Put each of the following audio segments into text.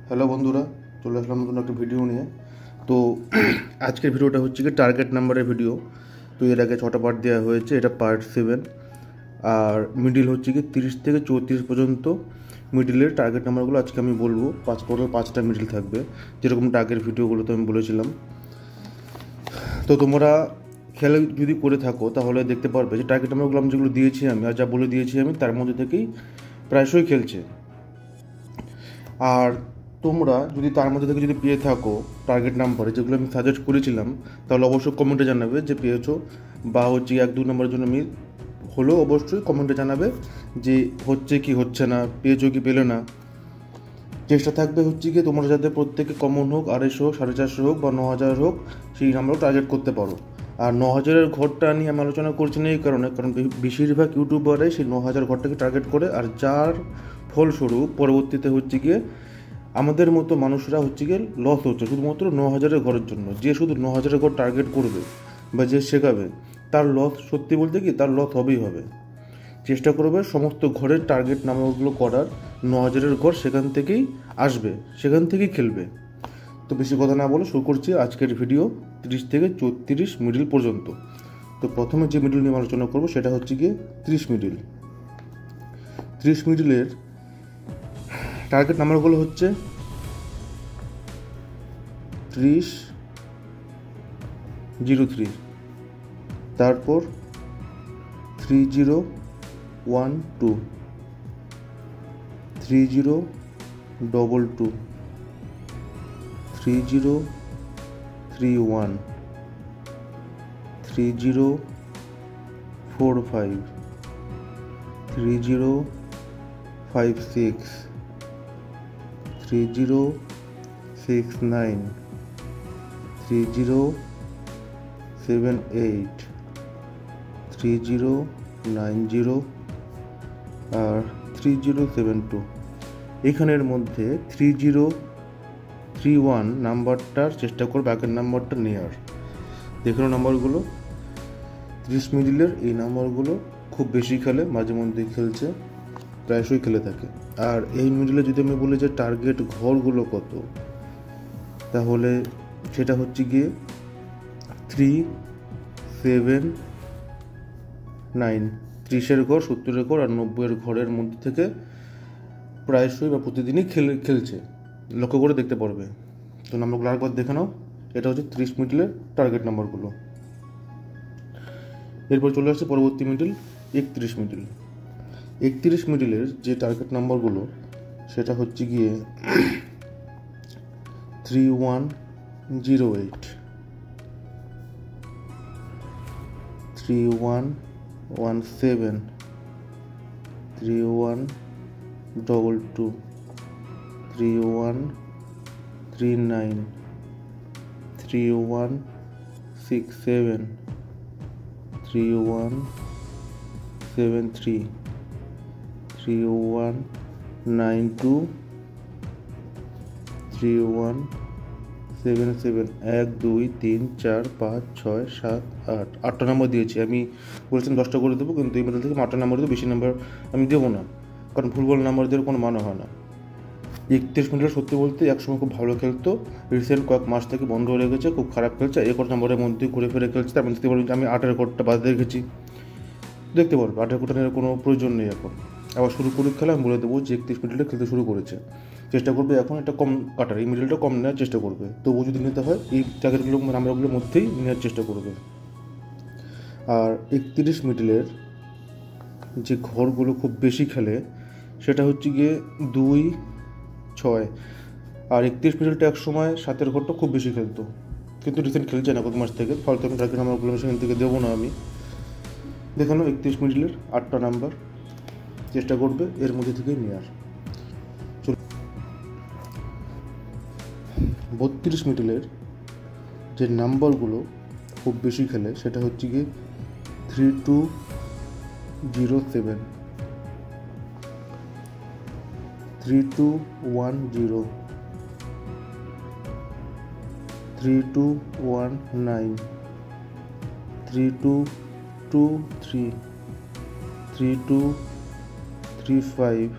Hello বন্ধুরা, চলে আসলাম নতুন একটা ভিডিও নিয়ে। তো আজকের ভিডিওটা হচ্ছে কি টার্গেট নাম্বারের ভিডিও। তো এর আগে 6টা পার্ট দেওয়া হয়েছে, এটা পার্ট 7। আর মিডিল হচ্ছে কি 30 থেকে 34 পর্যন্ত মিডিলের টার্গেট নাম্বারগুলো আজকে আমি বলবো। 5টা মিডিল থাকবে, যেরকম আগের ভিডিওগুলোতে আমি বলেছিলাম। তো তোমরা খেলা যদি করে থাকো তাহলে দেখতে পারবে যে টার্গেট নাম্বারগুলো আমি যেগুলো দিয়েছি আমি আর যা বলে দিয়েছি আমি তার মধ্যে থেকেই প্রায়শই খেলছে। আর তোমরা যদি তার মধ্যে থেকে যদি পেয়ে থাকো টার্গেট নাম্বারে যেগুলো আমি সাজেস্ট করেছিলাম, তাহলে অবশ্যই কমেন্টে জানাবে যে পেয়েছো, বা হচ্ছে 1-2 নম্বরের জন্য আমি হলেও অবশ্যই কমেন্টে জানাবে যে হচ্ছে কি হচ্ছে না, পেয়েছো কি পেলে না। চেষ্টা থাকবে হচ্ছে কি তোমরা যাতে প্রত্যেকে কমন হোক, 250 হোক, 450 হোক বা 9000 হোক, সেই নাম্বারও টার্গেট করতে পারো। আর 9000-এর ঘরটা নিয়ে আমি আলোচনা করছি না এই কারণে, কারণ বেশিরভাগ ইউটিউবারে সেই 9000 ঘরটাকে টার্গেট করে, আর যার ফলস্বরূপ পরবর্তীতে হচ্ছে গিয়ে আমাদের মতো মানুষরা হচ্ছে গিয়ে লস হচ্ছে শুধুমাত্র 9000-এর ঘরের জন্য। যে শুধু 9000-এর ঘর টার্গেট করবে বা যে শেখাবে তার লস, সত্যি বলতে কি তার লস হবেই হবে। চেষ্টা করবে সমস্ত ঘরের টার্গেট নাম্বারগুলো করার, 9000-এর ঘর সেখান থেকেই আসবে, সেখান থেকেই খেলবে। তো বেশি কথা না বলে শুরু করছি আজকের ভিডিও 30 থেকে 34 মিডিল পর্যন্ত। তো প্রথমে যে মিডিল নিয়ে আলোচনা করবো সেটা হচ্ছে গিয়ে 30 মিডিল। 30 মিডিলের টার্গেট নাম্বারগুলো হচ্ছে 3003, তারপর 3012, 3022, 3031, 3045, 3056, 3069, 3078, 3090 আর 3072। এখানের মধ্যে 3031 নাম্বারটার চেষ্টা করবে আগের নাম্বারটা নেওয়ার। দেখুন নাম্বারগুলো 30 মিডিলের এই নাম্বারগুলো খুব বেশি খেলে, মাঝে মধ্যে খেলছে, প্রায়শই খেলে থাকে। আর এই মিডিলে যদি আমি বলি যে টার্গেট ঘরগুলো কত, তাহলে সেটা হচ্ছে গিয়ে 379। 30-এর ঘর, 70-এর ঘর আর 90-এর ঘরের মধ্যে থেকে প্রায়শই বা প্রতিদিনই খেলছে, লক্ষ্য করে দেখতে পারবে। তো নাম্বারগুলো আরেকবার দেখে নাও। এটা হচ্ছে 30 মিডিলের টার্গেট নাম্বারগুলো। এরপর চলে আসছে পরবর্তী মিডিল 31 মিডিল। 31 মিডিলের যে টার্গেট নাম্বারগুলো সেটা হচ্ছে গিয়ে 3108, 3117, 3122, 3139, 3167, 3173, 3192, 3177। 1 2 3 4 5 6 7 8, 8টা নাম্বার দিয়েছি আমি। বলেছিলাম 10টা করে দেবো, কিন্তু এই মধ্যে থেকে 8টা নাম্বার দেবো, বেশি নাম্বার আমি দেবো না, কারণ ভুলভাল নাম্বার দেওয়ার কোনো মানে হয় না। 31 মিনিটে সত্যি বলতে একসময় খুব ভালো খেলতো, রিসেন্ট কয়েক মাস থেকে বন্ধ হয়ে গেছে, খুব খারাপ খেলছে। এই কটা নাম্বারের মধ্যেই ঘুরে ফিরে খেলছে। তার মধ্যে দেখতে পারবেন যে আমি 8-এর কোডটা বাদ রেখেছি, দেখতে পারবো 8-এর কোডটা নেওয়ার কোনো প্রয়োজন নেই এখন। আবার শুরু করে খেলা আমি বলে দেবো যে 31 মিনিটে খেলতে শুরু করেছে। চেষ্টা করবে এখন এটা কম কাটার, এই মিডিলটা কম নেওয়ার চেষ্টা করবে। তবু যদি নিতে হয় এই টার্গেটগুলো নাম্বারগুলোর মধ্যেই নেওয়ার চেষ্টা করবে। আর 31 মিডিলের যে ঘরগুলো খুব বেশি খেলে সেটা হচ্ছে গিয়ে 2 6। আর 31 মিডিলটা এক সময় 7-এর ঘরটা খুব বেশি খেলতো, কিন্তু রিসেন্ট খেলছে না কত মাস থেকে, ফলে আমি টার্গেট নাম্বারগুলো সেখান থেকে দেবো না আমি। দেখানো 31 মিডিলের 8টা নাম্বার চেষ্টা করবে এর মধ্যে থেকেই নেওয়ার। 32 মিডিলের যে নাম্বারগুলো খুব বেশি খেলে সেটা হচ্ছে গিয়ে 3207, 3210, 3219, 3223, 3235,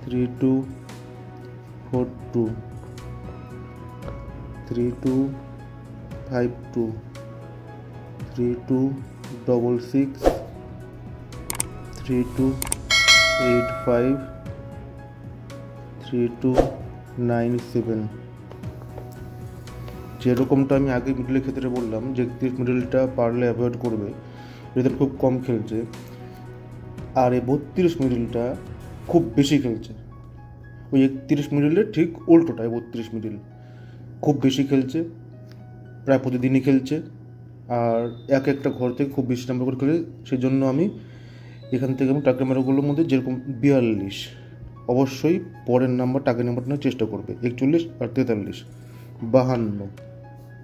32 342 3252 3266 3285 3297। যেরকমটা আমি আগে মিডলের ক্ষেত্রে বললাম যে 31 মিডলটা পারলে অ্যাভয়েড করবে, এটা খুব কম খেলছে। আর এই 32 মিডলটা খুব বেশি খেলছে। ওই 31 মিডলের ঠিক উল্টোটাই 32 মিডল খুব বেশি খেলছে, প্রায় প্রতিদিনই খেলছে। আর একটা ঘর থেকে খুব বেশি নাম্বার করে খেলে, সেই জন্য আমি এখান থেকে আমি টার্গেট নাম্বারগুলোর মধ্যে যেরকম 42 অবশ্যই পরের নাম্বার টার্গেট নাম্বারটা নেওয়ার চেষ্টা করবে। 41 আর 43 52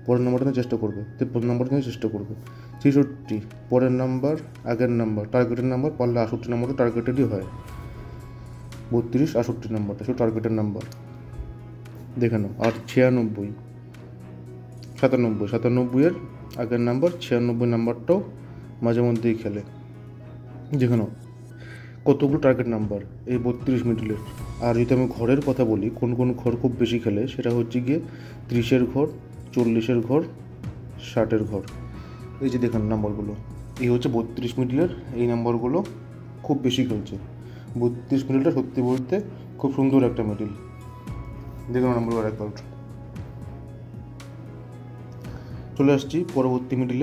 পরের নাম্বারটা নেওয়ার চেষ্টা করবে। 53 নাম্বারটা নেওয়ার চেষ্টা করবে। 63 পরের নাম্বার আগের নাম্বার টার্গেটের নাম্বার, পারলে 68 নাম্বারটা টার্গেটেরই হয়। 32 68 নাম্বারটা সে টার্গেটের নাম্বার দেখে নাও। আর 96 97 আগের নাম্বার 96 নাম্বারটাও মাঝে মধ্যেই খেলে। দেখে নাও কতগুলো টার্গেট নাম্বার এই 32 মিডলের। আর যদি আমি ঘরের কথা বলি, কোন কোন ঘর খুব বেশি খেলে, সেটা হচ্ছে গিয়ে 30-এর ঘর, 40-এর ঘর, 60-এর ঘর। এই যে দেখেন নাম্বারগুলো, এই হচ্ছে 32 মিডলের এই নাম্বারগুলো খুব বেশি খেলছে। 32 মিডলটা সত্যি বলতে খুব সুন্দর একটা মিডল। দেখুন নাম্বারগুলো একবার চলে আসছি পরবর্তী মিডল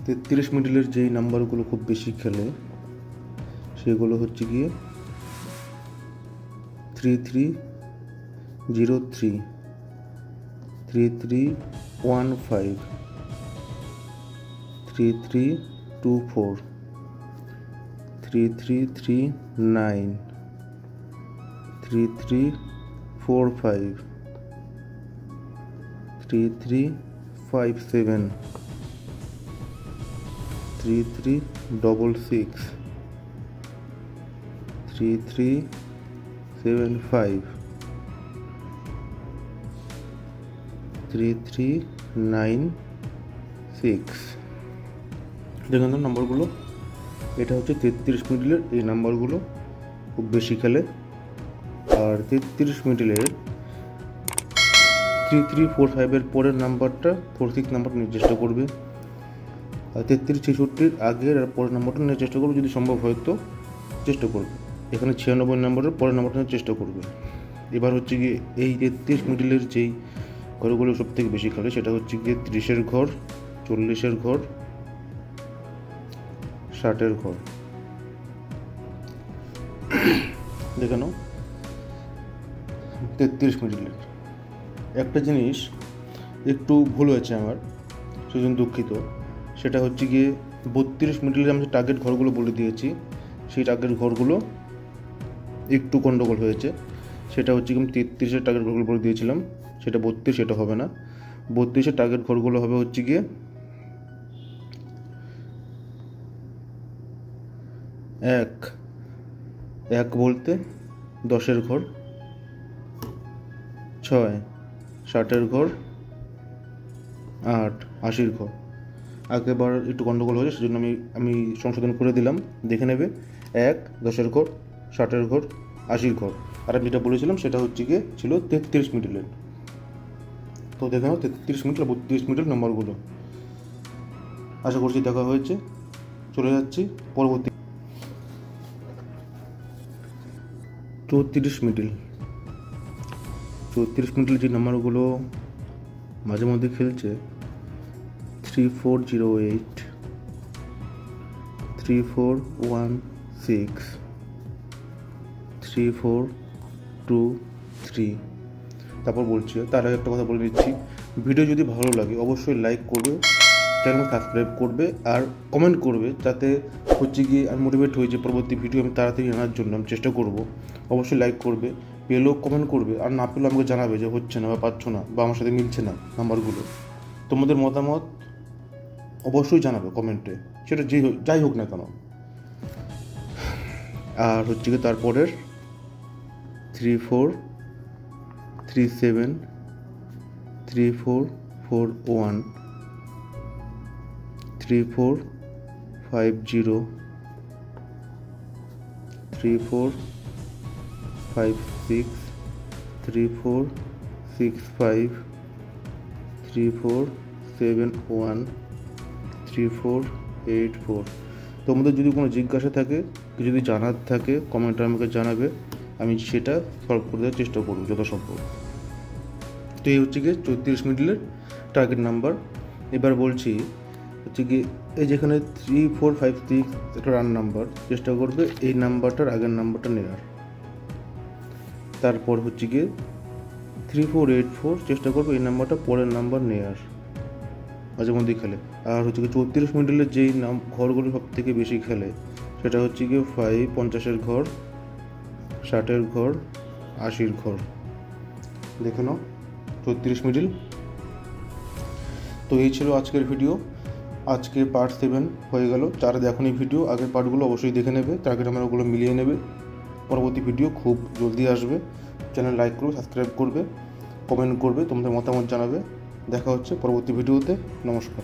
33 মিডলের যেই নাম্বারগুলো খুব বেশি খেলে সেগুলো হচ্ছে গিয়ে 3303 3315 3324 3339 3345 3357 3366 3375 3396। দেখুন তো নাম্বারগুলো, এটা হচ্ছে 33 মিডলের এই নাম্বারগুলো খুব বেশি খেলে। আর 33 মিডলের 3345-এর পরের নাম্বারটা 46 নাম্বারটা নেওয়ার চেষ্টা করবে। আর 33-66-র আগের আর পরের নাম্বারটা নেওয়ার চেষ্টা করবে, যদি সম্ভব হয় তো চেষ্টা করবে। এখানে 96 নাম্বারের পরের নাম্বারটা নেওয়ার চেষ্টা করবে। এবার হচ্ছে গিয়ে এই 33 মিডলের যেই ঘরগুলো সব থেকে বেশি খেলে সেটা হচ্ছে গিয়ে 30-এর ঘর, 40-এর ঘর, 60-এর ঘর। দেখে নাও 33 মিডলের একটা জিনিস একটু ভুল হয়েছে আমার, সেজন্য দুঃখিত। সেটা হচ্ছে গিয়ে 32 মিডলের আমি যে টার্গেট ঘরগুলো বলে দিয়েছি, সেই টার্গেট ঘরগুলো একটু গন্ডগোল হয়েছে। সেটা হচ্ছে কি আমি 33-এর টার্গেট ঘরগুলো বলে দিয়েছিলাম, সেটা 32 সেটা হবে না। 32-এর টার্গেট ঘরগুলো হবে হচ্ছে গিয়ে 1 বলতে 10-এর ঘর, 6 60-এর ঘর, 8 80-র ঘর। আগেরবার একটু গন্ডগোল হয়েছে, সেজন্য আমি সংশোধন করে দিলাম, দেখে নেবে। 1 10-এর ঘর, 60-এর ঘর, 80-র ঘর। আর আমি যেটা বলেছিলাম সেটা হচ্ছে গিয়ে ছিল 33 মিডলের। তো দেখে নাও 33 মিডল 32 মিডল নাম্বারগুলো। আশা করছি দেখা হয়েছে। চলে যাচ্ছি পরবর্তী 34 মিডল। 34 মিডল যে নাম্বারগুলো মাঝে মধ্যে খেলছে 3408 3416 3423। তারপর বলছি, তার আগে একটা কথা বলে দিচ্ছি, ভিডিও যদি ভালো লাগে অবশ্যই লাইক করবে, চ্যানেল সাবস্ক্রাইব করবে আর কমেন্ট করবে, যাতে হচ্ছে গিয়ে আমি মোটিভেট হই যে পরবর্তী ভিডিও আমি তাড়াতাড়ি আনার জন্য আমি চেষ্টা করব। অবশ্যই লাইক করবে, পেলেও কমেন্ট করবে, আর না পেলেও আমাকে জানাবে যে হচ্ছে না বা পাচ্ছ না বা আমার সাথে মিলছে না নাম্বারগুলো। তোমাদের মতামত অবশ্যই জানাবে কমেন্টে, সেটা যাই হোক না কেন। আর হচ্ছে গিয়ে তারপরের 3437 3441 3450 3 4 5 6 3 4 6 5 3 4 7 1 3 4 8 4। তোমাদের যদি কোনো জিজ্ঞাসা থাকে, যদি জানার থাকে, কমেন্টে আমাকে জানাবে, আমি সেটা সলভ করে দেওয়ার চেষ্টা করব যথাসম্ভব। তো এই হচ্ছে গিয়ে 34 মিডলের টার্গেট নাম্বার। এবার বলছি হচ্ছে কি, এই যেখানে 3 4 5 6 একটা রান নাম্বার, চেষ্টা করবে এই নাম্বারটার আগের নাম্বারটা নেওয়ার। তারপর হচ্ছে গিয়ে 3 4 8 4, চেষ্টা করবে এই নাম্বারটা পরের নাম্বার নেওয়ার মাঝে মধ্যেই খেলে। আর হচ্ছে কি 34 মিডলের যেই ঘরগুলো সব থেকে বেশি খেলে সেটা হচ্ছে গিয়ে 5 50-এর ঘর, 60-এর ঘর, 80-র ঘর। দেখে নাও 34 মিডল। তো এই ছিল আজকের ভিডিও। আজকে পার্ট 7 হয়ে গেল। যারা দেখোনি ভিডিও, আগের পার্টগুলো অবশ্যই দেখে নেবে, টার্গেট নাম্বার ওগুলো মিলিয়ে নেবে। পরবর্তী ভিডিও খুব জলদি আসবে। চ্যানেল লাইক করবে, সাবস্ক্রাইব করবে, কমেন্ট করবে, তোমাদের মতামত জানাবে। দেখা হচ্ছে পরবর্তী ভিডিওতে। নমস্কার।